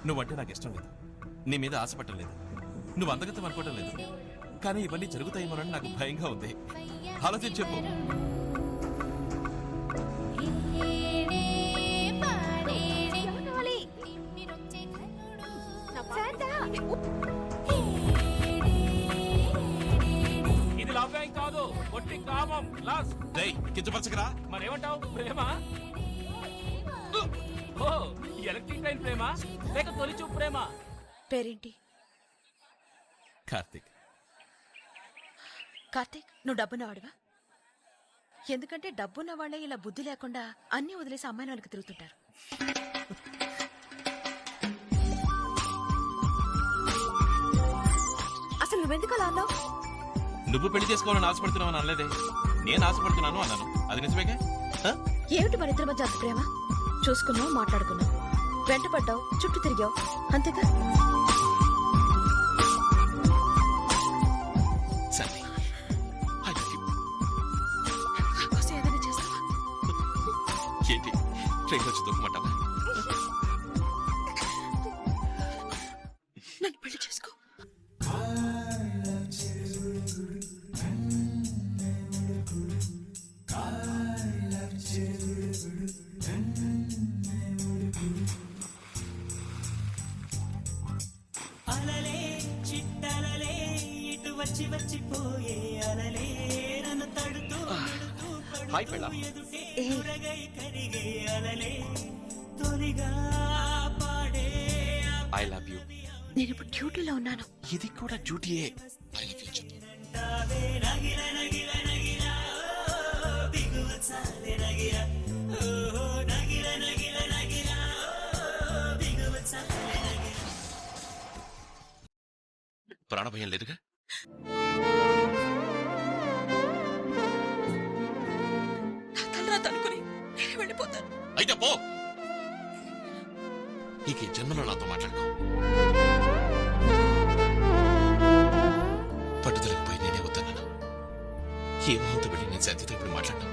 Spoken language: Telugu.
నువ్వంటే నాకు ఇష్టం లేదు, నీ మీద ఆశపడటం లేదు, నువ్వు అందగతం అనుకోవటం లేదు. కానీ ఇవన్నీ జరుగుతాయేమోనని నాకు భయంగా ఉంది. ఆలోచించి చెప్పు. ఇది లవ్ కాదు, కొట్టి కామం లాస్. కించపరచకరా. మరేమంటావు? ప్రేమ? ఓ, ఎలక్ట్రిక్ ట్రైన్ ప్రేమ లేక తొలి చూపు ప్రేమ? పేరేంటి? కార్తీక్. కార్తీక్, నువ్వు డబ్బున్నవాడివా? ఎందుకంటే డబ్బున్న వాళ్ళే ఇలా బుద్ధి లేకుండా అన్ని వదిలేసి అమ్మాయిల వాళ్ళకి తిరుగుతుంటారు. అసలు నువ్వెందుకు అలా అన్నావు? నువ్వు పెళ్లి చేసుకోవాలని ఆశపడుతున్నావు అని అనలేదే, నేను ఆశపడుతున్నాను అన్నాను. అది నిజమేగా? ఏమిటి మన ఇద్దరి మధ్య అంత ప్రేమ? చూసుకున్నావు, మాట్లాడుకున్నావు, వెంటపడ్డావు, చుట్టూ తిరిగావు, అంతేగా? సరే, నాకోసం ఏదైనా చేస్తావా? ఏంటి ట్రైన్ వచ్చి దూకమంటావా? నన్ను పెళ్లి చేసుకో. అలలే చిట్టలలే ఇటు వచ్చి వచ్చిపోయే అలలే నన్ను తడుతూ హాయ్ పెళ్ళా. ఎదురగై కరిగే అలలే తొలిగా పాడే ఐ లవ్ యూ. నేను ఇప్పుడు డ్యూటీలో ఉన్నాను. ఇది కూడా డ్యూటీయే. ఐ లవ్ యూ చెప్పు. నగిల నగిల నగిల బిగువ చాలే నగిల నగిల నగిల నగిల బిగువ చాలే నగిల. ప్రాణభయం లేదుగా? నా తలరాత అనుకుని నేను వెళ్ళిపోతాను. అయితే పో. ఇక ఈ జన్మలో నాతో మాట్లాడుకో. పట్టుదలకు పోయి నేనే వద్దన్నాను. ఏ మొహంతో పెట్టి నేను శాంతితో ఇప్పుడు మాట్లాడను.